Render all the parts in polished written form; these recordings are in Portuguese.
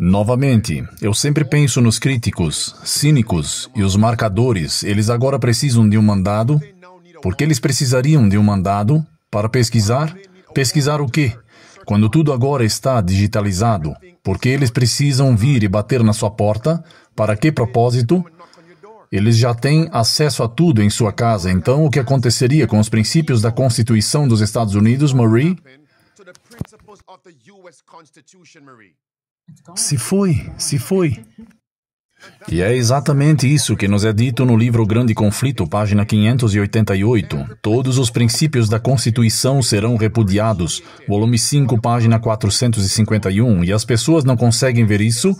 Novamente, eu sempre penso nos críticos, cínicos e os marcadores. Eles agora precisam de um mandado. Por que eles precisariam de um mandado para pesquisar? Pesquisar o quê? Quando tudo agora está digitalizado, por que eles precisam vir e bater na sua porta? Para que propósito? Eles já têm acesso a tudo em sua casa. Então, o que aconteceria com os princípios da Constituição dos Estados Unidos, Marie? Se foi. E é exatamente isso que nos é dito no livro Grande Conflito, página 588. Todos os princípios da Constituição serão repudiados. Volume 5, página 451. E as pessoas não conseguem ver isso?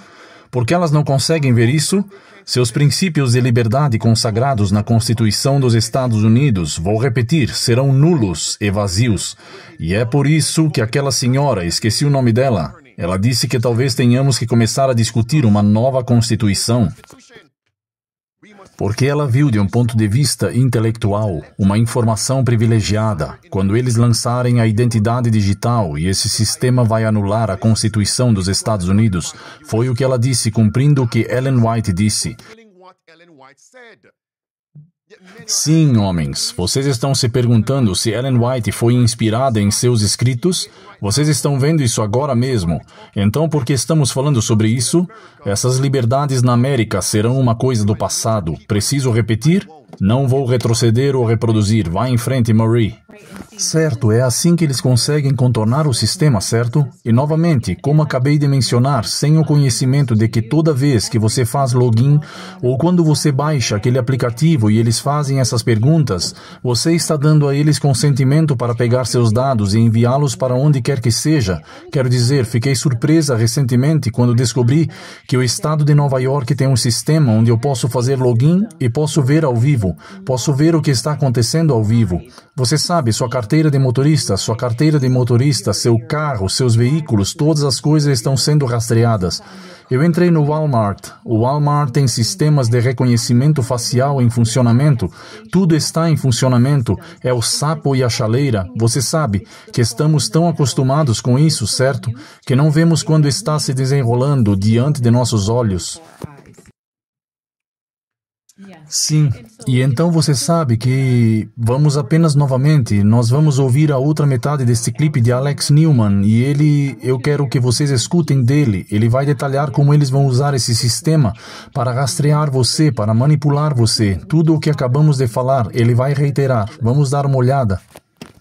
Por que elas não conseguem ver isso? Seus princípios de liberdade consagrados na Constituição dos Estados Unidos, vou repetir, serão nulos e vazios. E é por isso que aquela senhora, esqueci o nome dela, ela disse que talvez tenhamos que começar a discutir uma nova Constituição. Porque ela viu de um ponto de vista intelectual, uma informação privilegiada. Quando eles lançarem a identidade digital e esse sistema vai anular a Constituição dos Estados Unidos, foi o que ela disse, cumprindo o que Ellen White disse. Sim, homens, vocês estão se perguntando se Ellen White foi inspirada em seus escritos? Vocês estão vendo isso agora mesmo. Então, por que estamos falando sobre isso? Essas liberdades na América serão uma coisa do passado. Preciso repetir? Não vou retroceder ou reproduzir. Vá em frente, Marie. Certo, é assim que eles conseguem contornar o sistema, certo? E novamente, como acabei de mencionar, sem o conhecimento de que toda vez que você faz login ou quando você baixa aquele aplicativo e eles fazem essas perguntas, você está dando a eles consentimento para pegar seus dados e enviá-los para onde quer que seja. Quero dizer, fiquei surpresa recentemente quando descobri que o estado de Nova York tem um sistema onde eu posso fazer login e posso ver ao vivo. Posso ver o que está acontecendo ao vivo. Você sabe, sua carteira de motorista, seu carro, seus veículos, todas as coisas estão sendo rastreadas. Eu entrei no Walmart. O Walmart tem sistemas de reconhecimento facial em funcionamento. Tudo está em funcionamento. É o sapo e a chaleira. Você sabe que estamos tão acostumados com isso, certo? Que não vemos quando está se desenrolando diante de nossos olhos. Sim, e então você sabe que nós vamos ouvir a outra metade deste clipe de Alex Newman e eu quero que vocês escutem dele. Ele vai detalhar como eles vão usar esse sistema para rastrear você, para manipular você. Tudo o que acabamos de falar, ele vai reiterar. Vamos dar uma olhada.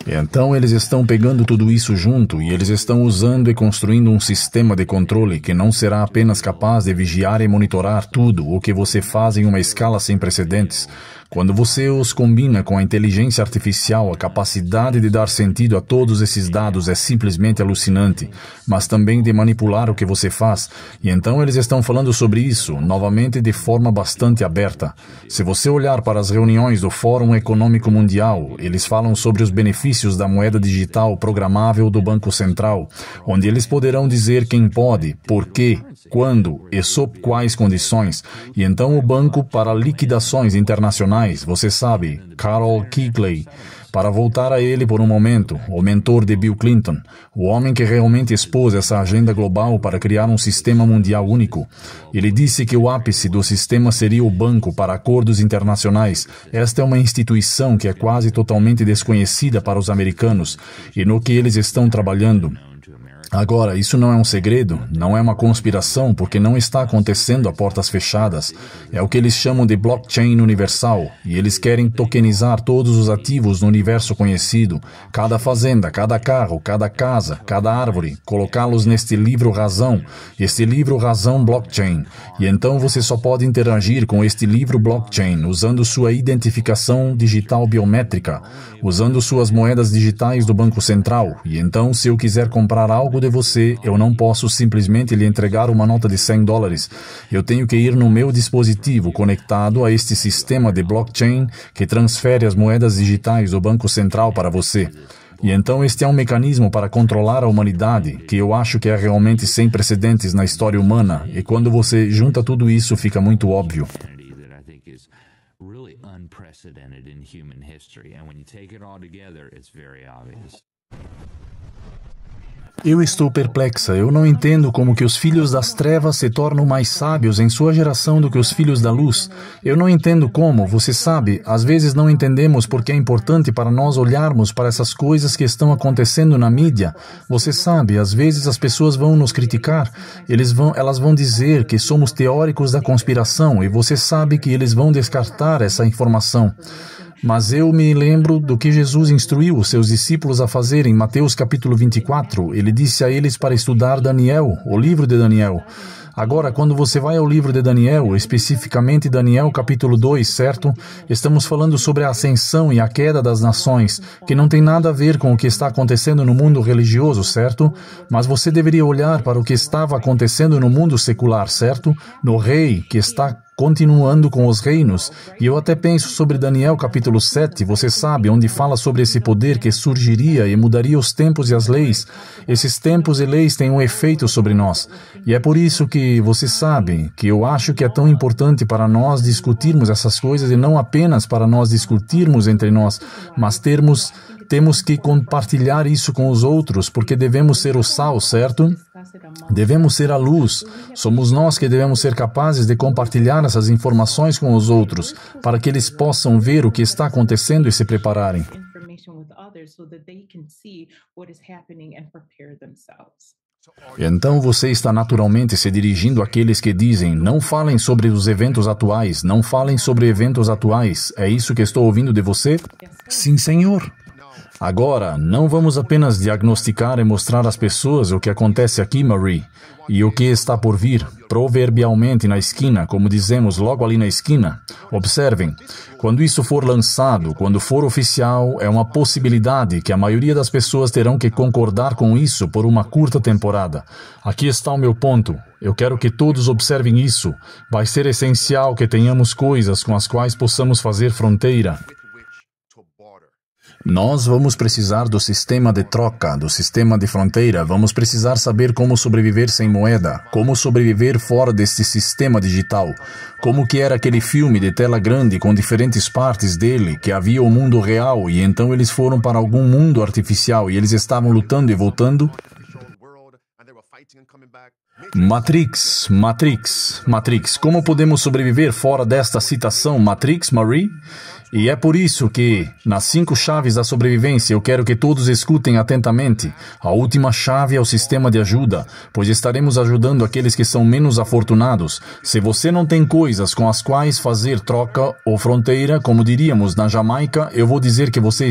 Então eles estão pegando tudo isso junto e eles estão usando e construindo um sistema de controle que não será apenas capaz de vigiar e monitorar tudo o que você faz em uma escala sem precedentes. Quando você os combina com a inteligência artificial, a capacidade de dar sentido a todos esses dados é simplesmente alucinante, mas também de manipular o que você faz. E então eles estão falando sobre isso, novamente de forma bastante aberta. Se você olhar para as reuniões do Fórum Econômico Mundial, eles falam sobre os benefícios da moeda digital programável do Banco Central, onde eles poderão dizer quem pode, por quê, quando e sob quais condições. E então o banco para liquidações internacionais, você sabe, Carol Keekley, para voltar a ele por um momento, o mentor de Bill Clinton, o homem que realmente expôs essa agenda global para criar um sistema mundial único. Ele disse que o ápice do sistema seria o Banco para Acordos Internacionais. Esta é uma instituição que é quase totalmente desconhecida para os americanos e no que eles estão trabalhando. Agora, isso não é um segredo, não é uma conspiração, porque não está acontecendo a portas fechadas. É o que eles chamam de blockchain universal, e eles querem tokenizar todos os ativos no universo conhecido, cada fazenda, cada carro, cada casa, cada árvore, colocá-los neste livro-razão, este livro-razão blockchain. E então você só pode interagir com este livro blockchain usando sua identificação digital biométrica, usando suas moedas digitais do Banco Central. E então, se eu quiser comprar algo de você, eu não posso simplesmente lhe entregar uma nota de $100. Eu tenho que ir no meu dispositivo conectado a este sistema de blockchain que transfere as moedas digitais do Banco Central para você. E então este é um mecanismo para controlar a humanidade, que eu acho que é realmente sem precedentes na história humana, e quando você junta tudo isso, fica muito óbvio. Eu estou perplexa. Eu não entendo como que os filhos das trevas se tornam mais sábios em sua geração do que os filhos da luz. Eu não entendo como. Você sabe, às vezes não entendemos porque é importante para nós olharmos para essas coisas que estão acontecendo na mídia. Você sabe, às vezes as pessoas vão nos criticar. Elas vão dizer que somos teóricos da conspiração e você sabe que eles vão descartar essa informação. Mas eu me lembro do que Jesus instruiu os seus discípulos a fazer em Mateus capítulo 24. Ele disse a eles para estudar Daniel, o livro de Daniel. Agora, quando você vai ao livro de Daniel, especificamente Daniel capítulo 2, certo? Estamos falando sobre a ascensão e a queda das nações, que não tem nada a ver com o que está acontecendo no mundo religioso, certo? Mas você deveria olhar para o que estava acontecendo no mundo secular, certo? No rei que está continuando com os reinos. E eu até penso sobre Daniel capítulo 7, você sabe, onde fala sobre esse poder que surgiria e mudaria os tempos e as leis. Esses tempos e leis têm um efeito sobre nós. E é por isso que você sabe que eu acho que é tão importante para nós discutirmos essas coisas e não apenas para nós discutirmos entre nós, mas temos que compartilhar isso com os outros, porque devemos ser o sal, certo? Devemos ser a luz. Somos nós que devemos ser capazes de compartilhar essas informações com os outros, para que eles possam ver o que está acontecendo e se prepararem. Então você está naturalmente se dirigindo àqueles que dizem, não falem sobre os eventos atuais, não falem sobre eventos atuais. É isso que estou ouvindo de você? Sim, Senhor. Agora, não vamos apenas diagnosticar e mostrar às pessoas o que acontece aqui, Marie, e o que está por vir, proverbialmente na esquina, como dizemos logo ali na esquina. Observem, quando isso for lançado, quando for oficial, é uma possibilidade que a maioria das pessoas terão que concordar com isso por uma curta temporada. Aqui está o meu ponto. Eu quero que todos observem isso. Vai ser essencial que tenhamos coisas com as quais possamos fazer fronteira. Nós vamos precisar do sistema de troca, do sistema de fronteira. Vamos precisar saber como sobreviver sem moeda, como sobreviver fora deste sistema digital. Como que era aquele filme de tela grande com diferentes partes dele, que havia o mundo real e então eles foram para algum mundo artificial e eles estavam lutando e voltando. Matrix. Como podemos sobreviver fora desta citação Matrix, Marie? E é por isso que, nas 5 chaves da sobrevivência, eu quero que todos escutem atentamente. A última chave é o sistema de ajuda, pois estaremos ajudando aqueles que são menos afortunados. Se você não tem coisas com as quais fazer troca ou fronteira, como diríamos na Jamaica, eu vou dizer que você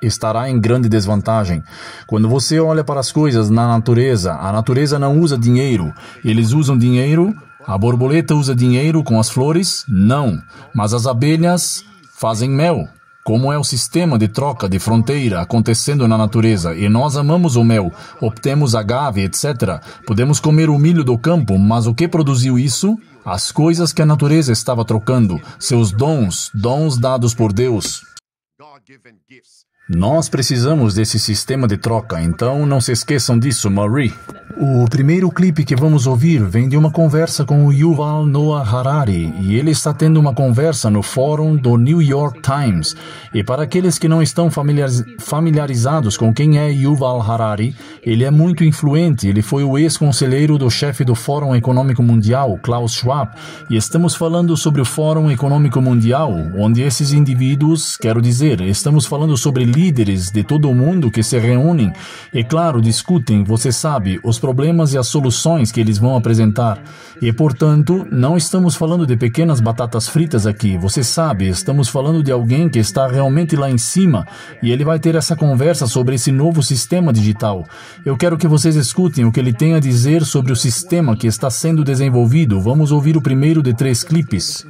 estará em grande desvantagem. Quando você olha para as coisas na natureza, a natureza não usa dinheiro. Eles usam dinheiro? A borboleta usa dinheiro com as flores? Não. Mas as abelhas fazem mel. Como é o sistema de troca de fronteira acontecendo na natureza, e nós amamos o mel, obtemos agave, etc. Podemos comer o milho do campo, mas o que produziu isso? As coisas que a natureza estava trocando, seus dons dados por Deus. Nós precisamos desse sistema de troca, então não se esqueçam disso, Marie. O primeiro clipe que vamos ouvir vem de uma conversa com o Yuval Noah Harari, e ele está tendo uma conversa no fórum do New York Times. E para aqueles que não estão familiarizados com quem é Yuval Harari, ele é muito influente, ele foi o ex-conselheiro do chefe do Fórum Econômico Mundial, Klaus Schwab, e estamos falando sobre o Fórum Econômico Mundial, onde esses indivíduos, estamos falando sobre líderes de todo o mundo que se reúnem e, claro, discutem, você sabe, os problemas e as soluções que eles vão apresentar. E, portanto, não estamos falando de pequenas batatas fritas aqui, você sabe, estamos falando de alguém que está realmente lá em cima e ele vai ter essa conversa sobre esse novo sistema digital. Eu quero que vocês escutem o que ele tem a dizer sobre o sistema que está sendo desenvolvido. Vamos ouvir o primeiro de 3 clipes.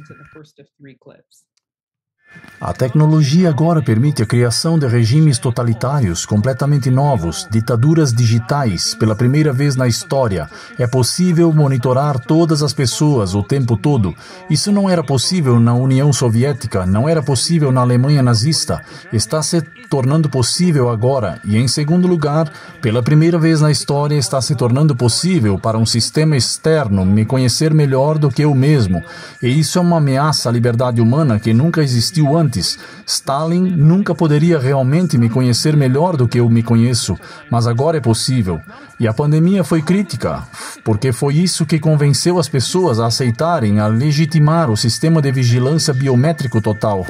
A tecnologia agora permite a criação de regimes totalitários completamente novos, ditaduras digitais, pela primeira vez na história. É possível monitorar todas as pessoas o tempo todo. Isso não era possível na União Soviética, não era possível na Alemanha nazista. Está se tornando possível agora. E, em segundo lugar, pela primeira vez na história, está se tornando possível para um sistema externo me conhecer melhor do que eu mesmo. E isso é uma ameaça à liberdade humana que nunca existiu viu antes. Stalin nunca poderia realmente me conhecer melhor do que eu me conheço, mas agora é possível. E a pandemia foi crítica, porque foi isso que convenceu as pessoas a aceitarem, a legitimar o sistema de vigilância biométrico total.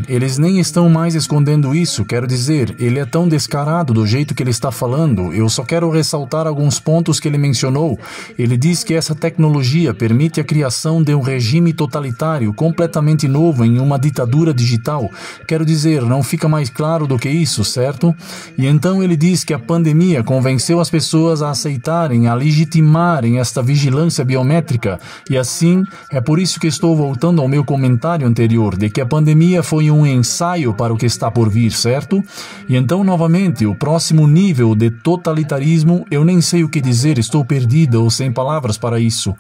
Eles nem estão mais escondendo isso, quero dizer, ele é tão descarado do jeito que ele está falando. Eu só quero ressaltar alguns pontos que ele mencionou. Ele diz que essa tecnologia permite a criação de um regime totalitário completamente novo em uma ditadura digital. Quero dizer, não fica mais claro do que isso, certo? E então ele diz que a pandemia convenceu as pessoas a aceitarem, a legitimarem esta vigilância biométrica. E assim, é por isso que estou voltando ao meu comentário anterior, de que a pandemia foi um ensaio para o que está por vir, certo? E então, novamente, o próximo nível de totalitarismo, eu nem sei o que dizer, estou perdida ou sem palavras para isso.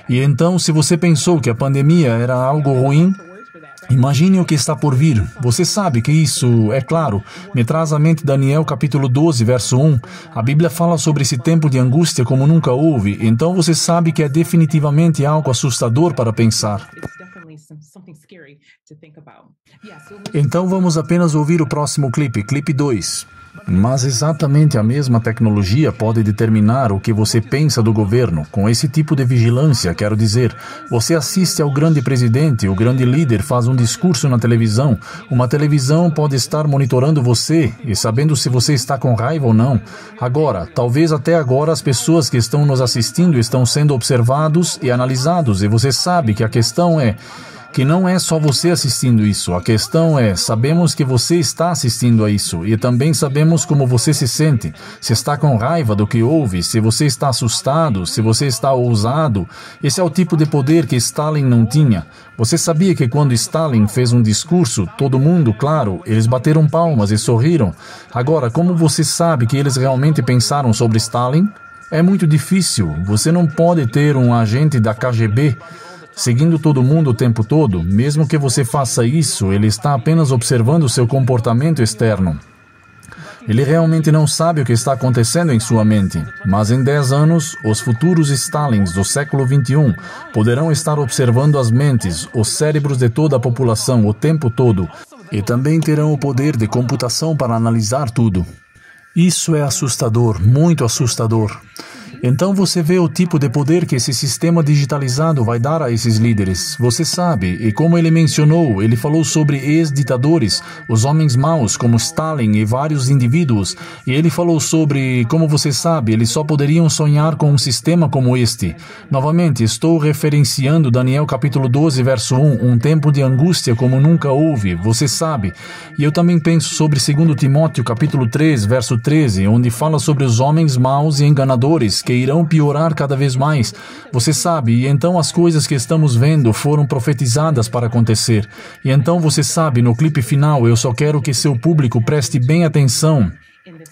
E então, se você pensou que a pandemia era algo ruim, imagine o que está por vir. Você sabe que isso, é claro, me traz à mente Daniel capítulo 12, verso 1. A Bíblia fala sobre esse tempo de angústia como nunca houve. Então você sabe que é definitivamente algo assustador para pensar. Então vamos apenas ouvir o próximo clipe, clipe 2. Mas exatamente a mesma tecnologia pode determinar o que você pensa do governo. Com esse tipo de vigilância, quero dizer, você assiste ao grande presidente, o grande líder faz um discurso na televisão. Uma televisão pode estar monitorando você e sabendo se você está com raiva ou não. Agora, talvez até agora as pessoas que estão nos assistindo estão sendo observados e analisados, e você sabe que a questão é que não é só você assistindo isso. A questão é, sabemos que você está assistindo a isso e também sabemos como você se sente. Se está com raiva do que ouve, se você está assustado, se você está ousado. Esse é o tipo de poder que Stalin não tinha. Você sabia que quando Stalin fez um discurso, todo mundo, claro, eles bateram palmas e sorriram. Agora, como você sabe que eles realmente pensaram sobre Stalin? É muito difícil. Você não pode ter um agente da KGB seguindo todo mundo o tempo todo. Mesmo que você faça isso, ele está apenas observando o seu comportamento externo. Ele realmente não sabe o que está acontecendo em sua mente. Mas em 10 anos, os futuros Stalins do século XXI poderão estar observando as mentes, os cérebros de toda a população o tempo todo. E também terão o poder de computação para analisar tudo. Isso é assustador, muito assustador. Então você vê o tipo de poder que esse sistema digitalizado vai dar a esses líderes. Você sabe, e como ele mencionou, ele falou sobre ex-ditadores, os homens maus como Stalin e vários indivíduos, e ele falou sobre, como você sabe, eles só poderiam sonhar com um sistema como este. Novamente, estou referenciando Daniel capítulo 12, verso 1, um tempo de angústia como nunca houve, você sabe. E eu também penso sobre 2 Timóteo capítulo 3, verso 13, onde fala sobre os homens maus e enganadores, que irão piorar cada vez mais. Você sabe, e então as coisas que estamos vendo foram profetizadas para acontecer. E então você sabe, no clipe final, eu só quero que seu público preste bem atenção.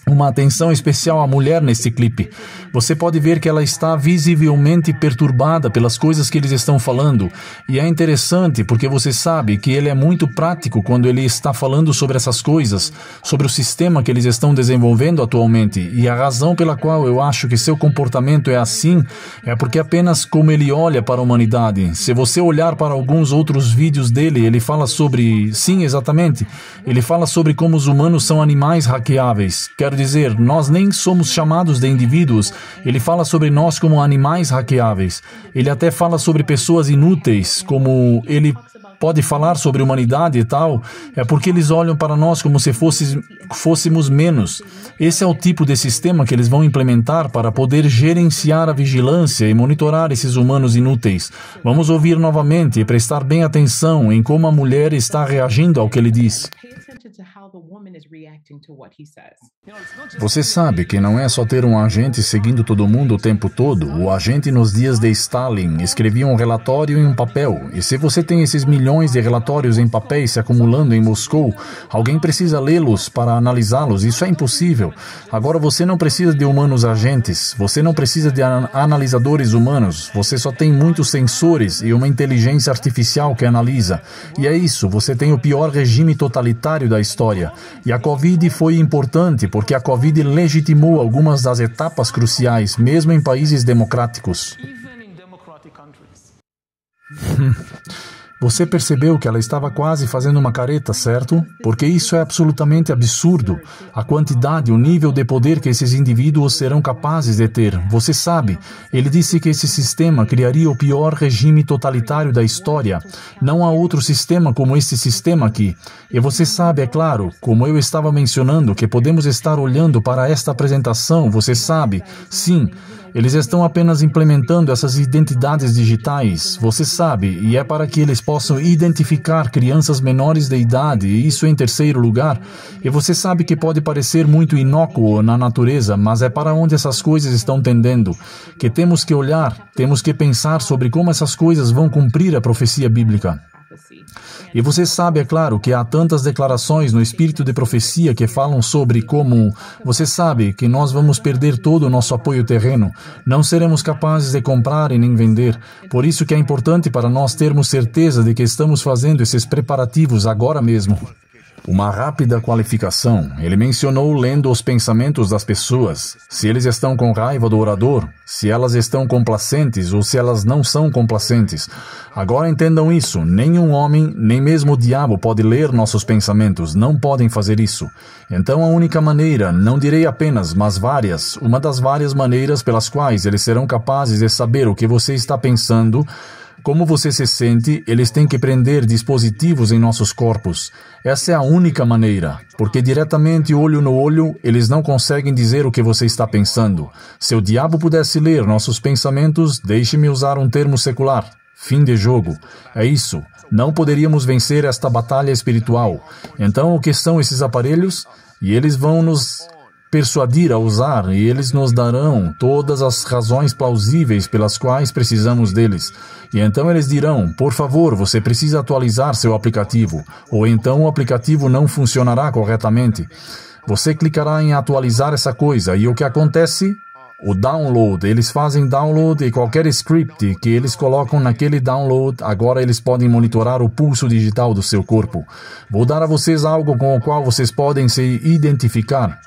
Uma atenção especial à mulher nesse clipe. Você pode ver que ela está visivelmente perturbada pelas coisas que eles estão falando. E é interessante porque você sabe que ele é muito prático quando ele está falando sobre essas coisas, sobre o sistema que eles estão desenvolvendo atualmente. E a razão pela qual eu acho que seu comportamento é assim é porque apenas como ele olha para a humanidade. Se você olhar para alguns outros vídeos dele, ele fala sobre... Sim, exatamente. Ele fala sobre como os humanos são animais hackeáveis. Quero dizer, nós nem somos chamados de indivíduos. Ele fala sobre nós como animais hackeáveis. Ele até fala sobre pessoas inúteis, como ele pode falar sobre humanidade e tal. É porque eles olham para nós como se fôssemos menos. Esse é o tipo de sistema que eles vão implementar para poder gerenciar a vigilância e monitorar esses humanos inúteis. Vamos ouvir novamente e prestar bem atenção em como a mulher está reagindo ao que ele diz. Você sabe que não é só ter um agente seguindo todo mundo o tempo todo. O agente nos dias de Stalin escrevia um relatório em um papel. E se você tem esses milhões de relatórios em papéis se acumulando em Moscou, alguém precisa lê-los para analisá-los. Isso é impossível. Agora você não precisa de humanos agentes. Você não precisa de analisadores humanos. Você só tem muitos sensores e uma inteligência artificial que analisa. E é isso. Você tem o pior regime totalitário da história. E a Covid foi importante porque a Covid legitimou algumas das etapas cruciais, mesmo em países democráticos. Você percebeu que ela estava quase fazendo uma careta, certo? Porque isso é absolutamente absurdo. A quantidade, o nível de poder que esses indivíduos serão capazes de ter. Você sabe, ele disse que esse sistema criaria o pior regime totalitário da história. Não há outro sistema como esse sistema aqui. E você sabe, é claro, como eu estava mencionando, que podemos estar olhando para esta apresentação, você sabe, sim. Eles estão apenas implementando essas identidades digitais, você sabe, e é para que eles possam identificar crianças menores de idade, e isso em terceiro lugar. E você sabe que pode parecer muito inócuo na natureza, mas é para onde essas coisas estão tendendo, que temos que olhar, temos que pensar sobre como essas coisas vão cumprir a profecia bíblica. E você sabe, é claro, que há tantas declarações no espírito de profecia que falam sobre como, você sabe, que nós vamos perder todo o nosso apoio terreno, não seremos capazes de comprar e nem vender. Por isso que é importante para nós termos certeza de que estamos fazendo esses preparativos agora mesmo. Uma rápida qualificação. Ele mencionou lendo os pensamentos das pessoas. Se eles estão com raiva do orador, se elas estão complacentes ou se elas não são complacentes. Agora entendam isso. Nenhum homem, nem mesmo o diabo pode ler nossos pensamentos. Não podem fazer isso. Então a única maneira, não direi apenas, mas várias, uma das várias maneiras pelas quais eles serão capazes de saber o que você está pensando, como você se sente, eles têm que prender dispositivos em nossos corpos. Essa é a única maneira, porque diretamente olho no olho, eles não conseguem dizer o que você está pensando. Se o diabo pudesse ler nossos pensamentos, deixe-me usar um termo secular. Fim de jogo. É isso. Não poderíamos vencer esta batalha espiritual. Então, o que são esses aparelhos? E eles vão nos persuadir a usar, e eles nos darão todas as razões plausíveis pelas quais precisamos deles. E então eles dirão, por favor, você precisa atualizar seu aplicativo, ou então o aplicativo não funcionará corretamente. Você clicará em atualizar essa coisa, e o que acontece? O download, eles fazem download e qualquer script que eles colocam naquele download, agora eles podem monitorar o pulso digital do seu corpo. Vou dar a vocês algo com o qual vocês podem se identificar.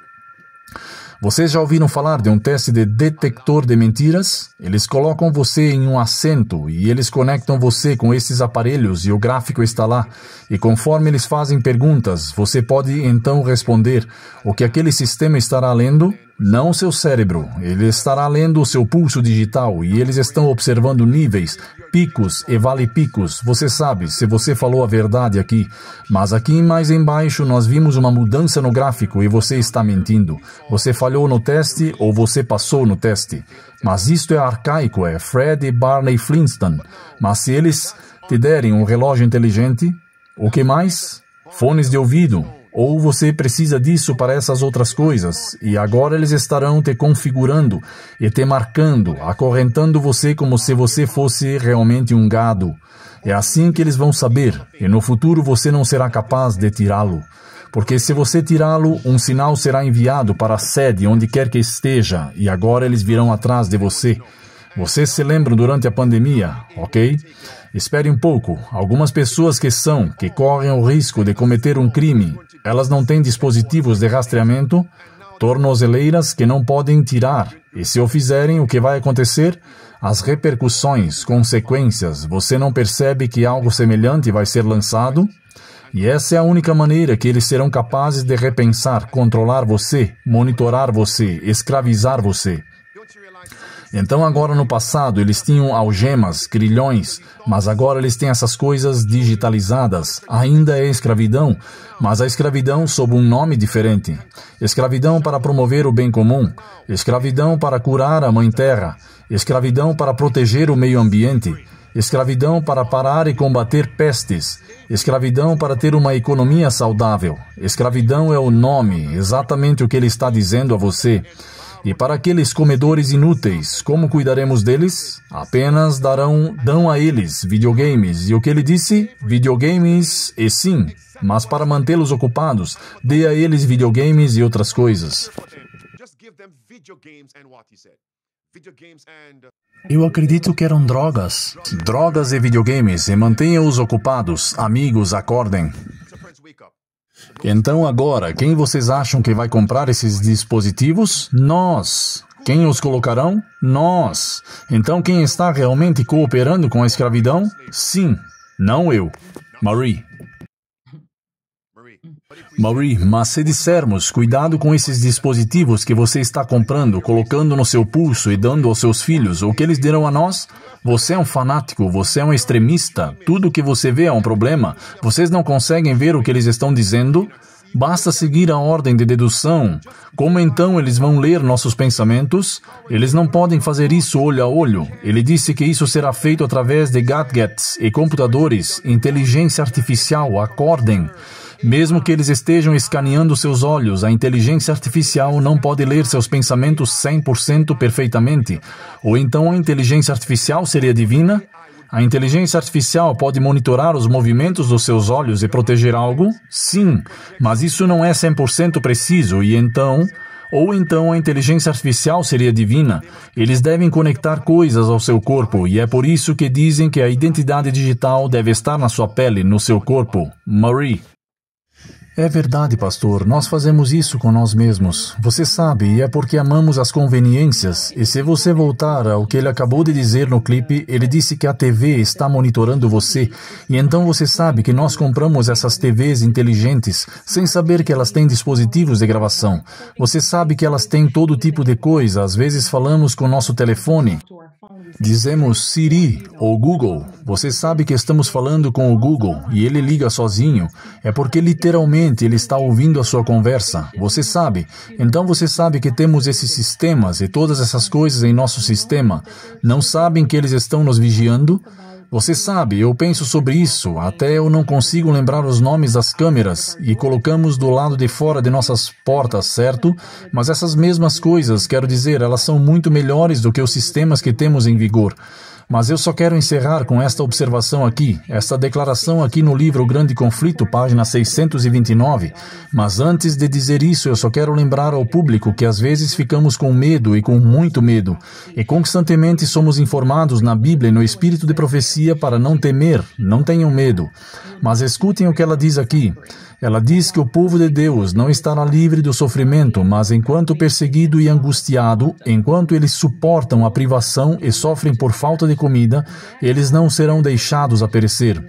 Vocês já ouviram falar de um teste de detector de mentiras? Eles colocam você em um assento e eles conectam você com esses aparelhos e o gráfico está lá. E conforme eles fazem perguntas, você pode então responder. O que aquele sistema estará lendo? Não o seu cérebro. Ele estará lendo o seu pulso digital e eles estão observando níveis, picos e vale-picos. Você sabe, se você falou a verdade aqui. Mas aqui mais embaixo nós vimos uma mudança no gráfico e você está mentindo. Você falhou no teste ou você passou no teste. Mas isto é arcaico, é Fred e Barney Flintstone. Mas se eles te derem um relógio inteligente, o que mais? Fones de ouvido. Ou você precisa disso para essas outras coisas, e agora eles estarão te configurando e te marcando, acorrentando você como se você fosse realmente um gado. É assim que eles vão saber, e no futuro você não será capaz de tirá-lo. Porque se você tirá-lo, um sinal será enviado para a sede onde quer que esteja, e agora eles virão atrás de você. Vocês se lembram durante a pandemia, ok? Espere um pouco. Algumas pessoas que correm o risco de cometer um crime, elas não têm dispositivos de rastreamento, tornozeleiras que não podem tirar. E se o fizerem, o que vai acontecer? As repercussões, consequências. Você não percebe que algo semelhante vai ser lançado? E essa é a única maneira que eles serão capazes de repensar, controlar você, monitorar você, escravizar você. Então agora no passado eles tinham algemas, grilhões, mas agora eles têm essas coisas digitalizadas. Ainda é escravidão, mas a escravidão sob um nome diferente. Escravidão para promover o bem comum, escravidão para curar a Mãe Terra, escravidão para proteger o meio ambiente, escravidão para parar e combater pestes, escravidão para ter uma economia saudável. Escravidão é o nome, exatamente o que ele está dizendo a você. E para aqueles comedores inúteis, como cuidaremos deles? Apenas dão a eles videogames. E o que ele disse? Videogames e sim, mas para mantê-los ocupados, dê a eles videogames e outras coisas. Eu acredito que eram drogas. Drogas e videogames, e mantenha-os ocupados. Amigos, acordem. Então agora, quem vocês acham que vai comprar esses dispositivos? Nós. Quem os colocarão? Nós. Então quem está realmente cooperando com a escravidão? Sim, não eu. Marie, mas se dissermos, cuidado com esses dispositivos que você está comprando, colocando no seu pulso e dando aos seus filhos, o que eles dirão a nós? Você é um fanático, você é um extremista, tudo que você vê é um problema. Vocês não conseguem ver o que eles estão dizendo? Basta seguir a ordem de dedução. Como então eles vão ler nossos pensamentos? Eles não podem fazer isso olho a olho. Ele disse que isso será feito através de gadgets e computadores, inteligência artificial, acordem. Mesmo que eles estejam escaneando seus olhos, a inteligência artificial não pode ler seus pensamentos 100% perfeitamente. Ou então a inteligência artificial seria divina? A inteligência artificial pode monitorar os movimentos dos seus olhos e proteger algo? Sim, mas isso não é 100% preciso e então... Ou então a inteligência artificial seria divina. Eles devem conectar coisas ao seu corpo e é por isso que dizem que a identidade digital deve estar na sua pele, no seu corpo. Marie. É verdade, pastor. Nós fazemos isso com nós mesmos. Você sabe, e é porque amamos as conveniências. E se você voltar ao que ele acabou de dizer no clipe, ele disse que a TV está monitorando você. E então você sabe que nós compramos essas TVs inteligentes sem saber que elas têm dispositivos de gravação. Você sabe que elas têm todo tipo de coisa. Às vezes falamos com o nosso telefone. Dizemos Siri ou Google. Você sabe que estamos falando com o Google e ele liga sozinho. É porque literalmente ele está ouvindo a sua conversa. Você sabe. Então você sabe que temos esses sistemas e todas essas coisas em nosso sistema. Não sabem que eles estão nos vigiando? Você sabe, eu penso sobre isso, até eu não consigo lembrar os nomes das câmeras e colocamos do lado de fora de nossas portas, certo? Mas essas mesmas coisas, quero dizer, elas são muito melhores do que os sistemas que temos em vigor. Mas eu só quero encerrar com esta observação aqui, esta declaração aqui no livro O Grande Conflito, página 629. Mas antes de dizer isso, eu só quero lembrar ao público que às vezes ficamos com medo e com muito medo. E constantemente somos informados na Bíblia e no Espírito de profecia para não temer, não tenham medo. Mas escutem o que ela diz aqui. Ela diz que o povo de Deus não estará livre do sofrimento, mas enquanto perseguido e angustiado, enquanto eles suportam a privação e sofrem por falta de comida, eles não serão deixados a perecer.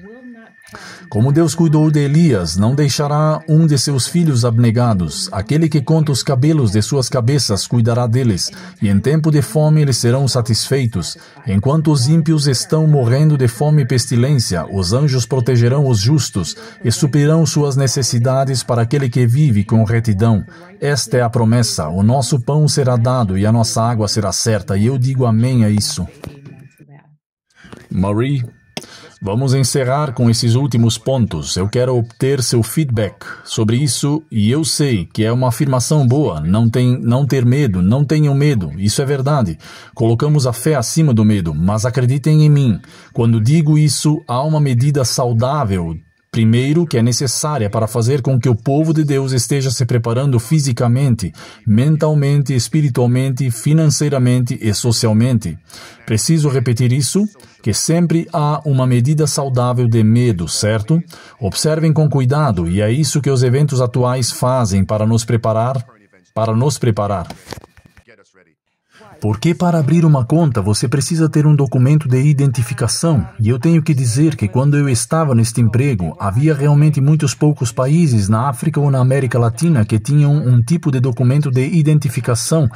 Como Deus cuidou de Elias, não deixará um de seus filhos abnegados. Aquele que conta os cabelos de suas cabeças cuidará deles, e em tempo de fome eles serão satisfeitos. Enquanto os ímpios estão morrendo de fome e pestilência, os anjos protegerão os justos e suprirão suas necessidades para aquele que vive com retidão. Esta é a promessa, o nosso pão será dado e a nossa água será certa, e eu digo amém a isso. Marie, vamos encerrar com esses últimos pontos. Eu quero obter seu feedback sobre isso e eu sei que é uma afirmação boa. Não ter medo, não tenham medo. Isso é verdade. Colocamos a fé acima do medo, mas acreditem em mim. Quando digo isso, há uma medida saudável. Primeiro, que é necessária para fazer com que o povo de Deus esteja se preparando fisicamente, mentalmente, espiritualmente, financeiramente e socialmente. Preciso repetir isso? Que sempre há uma medida saudável de medo, certo? Observem com cuidado, e é isso que os eventos atuais fazem para nos preparar. Porque para abrir uma conta você precisa ter um documento de identificação. E eu tenho que dizer que quando eu estava neste emprego, havia realmente muitos poucos países na África ou na América Latina que tinham um tipo de documento de identificação.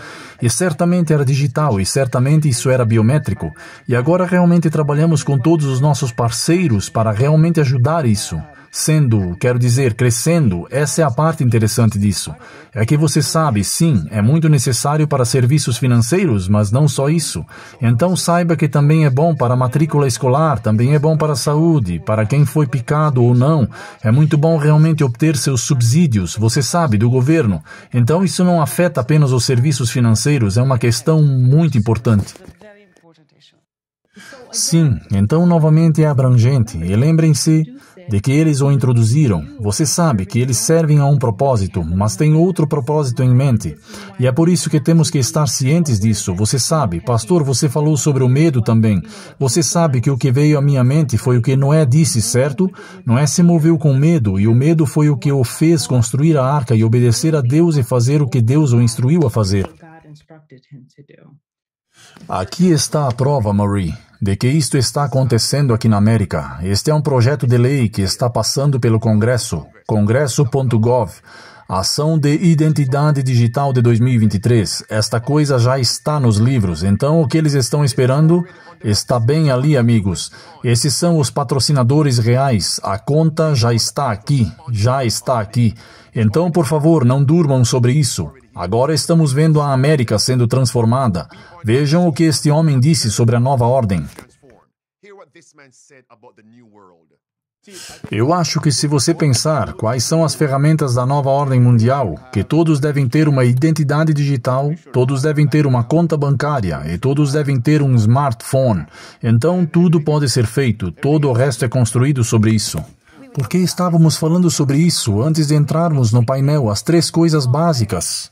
E certamente era digital e certamente isso era biométrico. E agora realmente trabalhamos com todos os nossos parceiros para realmente ajudar isso. Crescendo, essa é a parte interessante disso. É que você sabe, sim, é muito necessário para serviços financeiros, mas não só isso. Então saiba que também é bom para a matrícula escolar, também é bom para a saúde, para quem foi picado ou não. É muito bom realmente obter seus subsídios, você sabe, do governo. Então isso não afeta apenas os serviços financeiros, é uma questão muito importante. Sim, então novamente é abrangente. E lembrem-se de que eles o introduziram. Você sabe que eles servem a um propósito, mas tem outro propósito em mente. E é por isso que temos que estar cientes disso. Você sabe, pastor, você falou sobre o medo também. Você sabe que o que veio à minha mente foi o que Noé disse, certo? Noé se moveu com medo, e o medo foi o que o fez construir a arca e obedecer a Deus e fazer o que Deus o instruiu a fazer. Aqui está a prova, Marie, de que isto está acontecendo aqui na América. Este é um projeto de lei que está passando pelo Congresso, congresso.gov, Ação de Identidade Digital de 2023. Esta coisa já está nos livros, então o que eles estão esperando está bem ali, amigos. Esses são os patrocinadores reais. A conta já está aqui, já está aqui. Então, por favor, não durmam sobre isso. Agora estamos vendo a América sendo transformada. Vejam o que este homem disse sobre a nova ordem. Eu acho que se você pensar quais são as ferramentas da nova ordem mundial, que todos devem ter uma identidade digital, todos devem ter uma conta bancária e todos devem ter um smartphone, então tudo pode ser feito, todo o resto é construído sobre isso. Por que estávamos falando sobre isso antes de entrarmos no painel, as 3 coisas básicas?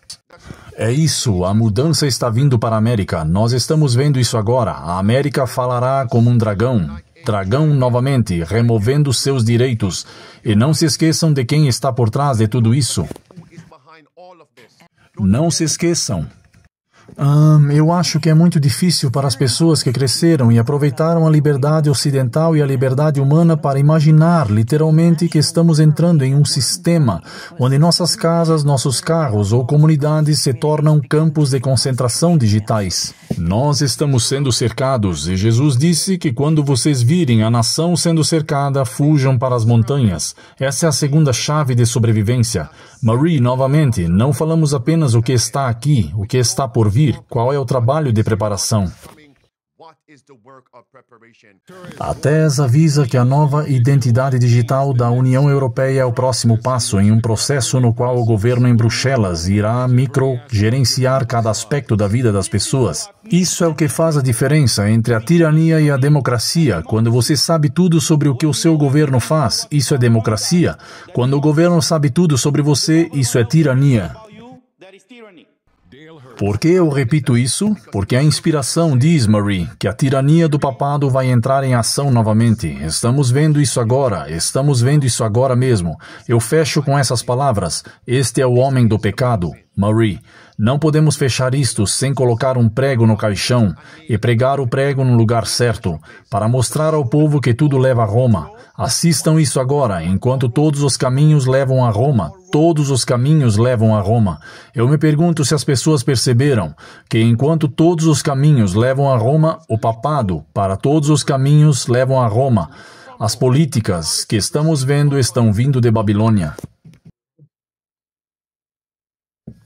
É isso, a mudança está vindo para a América. Nós estamos vendo isso agora. A América falará como um dragão. Dragão novamente, removendo seus direitos. E não se esqueçam de quem está por trás de tudo isso. Não se esqueçam. Eu acho que é muito difícil para as pessoas que cresceram e aproveitaram a liberdade ocidental e a liberdade humana para imaginar, literalmente, que estamos entrando em um sistema onde nossas casas, nossos carros ou comunidades se tornam campos de concentração digitais. Nós estamos sendo cercados e Jesus disse que quando vocês virem a nação sendo cercada, fujam para as montanhas. Essa é a segunda chave de sobrevivência. Marie, novamente, não falamos apenas o que está aqui, o que está por vir, qual é o trabalho de preparação. A TES avisa que a nova identidade digital da União Europeia é o próximo passo em um processo no qual o governo em Bruxelas irá microgerenciar cada aspecto da vida das pessoas. Isso é o que faz a diferença entre a tirania e a democracia. Quando você sabe tudo sobre o que o seu governo faz, isso é democracia. Quando o governo sabe tudo sobre você, isso é tirania. Por que eu repito isso? Porque a inspiração diz, Marie, que a tirania do papado vai entrar em ação novamente. Estamos vendo isso agora mesmo. Eu fecho com essas palavras. Este é o homem do pecado, Marie. Não podemos fechar isto sem colocar um prego no caixão e pregar o prego no lugar certo, para mostrar ao povo que tudo leva a Roma. Assistam isso agora, enquanto todos os caminhos levam a Roma. Todos os caminhos levam a Roma. Eu me pergunto se as pessoas perceberam que enquanto todos os caminhos levam a Roma, o papado, para todos os caminhos, levam a Roma. As políticas que estamos vendo estão vindo de Babilônia.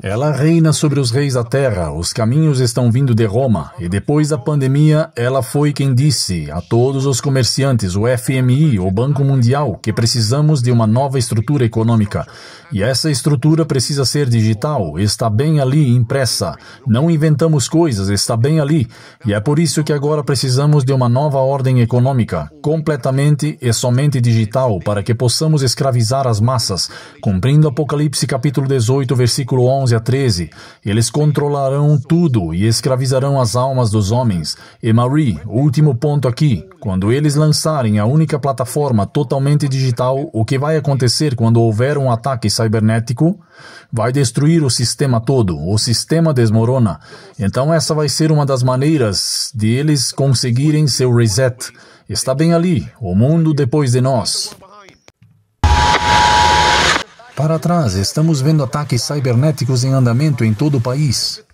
Ela reina sobre os reis da terra, os caminhos estão vindo de Roma, e depois da pandemia, ela foi quem disse a todos os comerciantes, o FMI, o Banco Mundial, que precisamos de uma nova estrutura econômica. E essa estrutura precisa ser digital, está bem ali, impressa. Não inventamos coisas, está bem ali. E é por isso que agora precisamos de uma nova ordem econômica, completamente e somente digital, para que possamos escravizar as massas, cumprindo Apocalipse capítulo 18, versículo 11 a 13. Eles controlarão tudo e escravizarão as almas dos homens. E Marie, último ponto aqui, quando eles lançarem a única plataforma totalmente digital, o que vai acontecer quando houver um ataque cibernético? Vai destruir o sistema todo, o sistema desmorona. Então essa vai ser uma das maneiras de eles conseguirem seu reset. Está bem ali, o mundo depois de nós. Para trás, estamos vendo ataques cibernéticos em andamento em todo o país.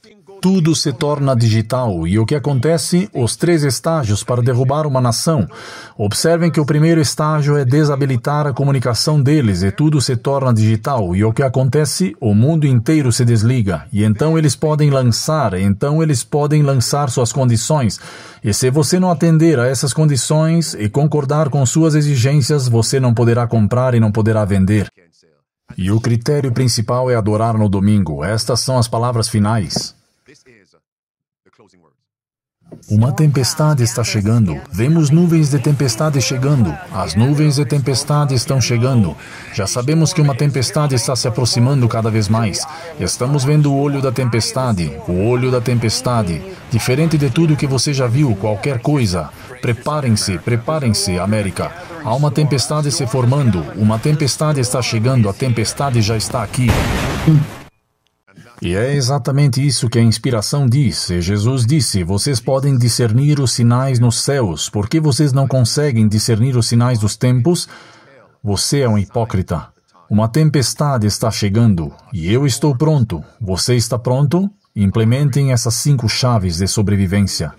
Tudo se torna digital. E o que acontece? Os 3 estágios para derrubar uma nação. Observem que o primeiro estágio é desabilitar a comunicação deles e tudo se torna digital. E o que acontece? O mundo inteiro se desliga. E então eles podem lançar suas condições. E se você não atender a essas condições e concordar com suas exigências, você não poderá comprar e não poderá vender. E o critério principal é adorar no domingo. Estas são as palavras finais. Uma tempestade está chegando. Vemos nuvens de tempestade chegando. As nuvens de tempestade estão chegando. Já sabemos que uma tempestade está se aproximando cada vez mais. Estamos vendo o olho da tempestade. O olho da tempestade. Diferente de tudo que você já viu, qualquer coisa. Preparem-se, América. Há uma tempestade se formando. Uma tempestade está chegando. A tempestade já está aqui. E é exatamente isso que a inspiração diz. E Jesus disse, vocês podem discernir os sinais nos céus. Por que vocês não conseguem discernir os sinais dos tempos? Você é um hipócrita. Uma tempestade está chegando e eu estou pronto. Você está pronto? Implementem essas 5 chaves de sobrevivência.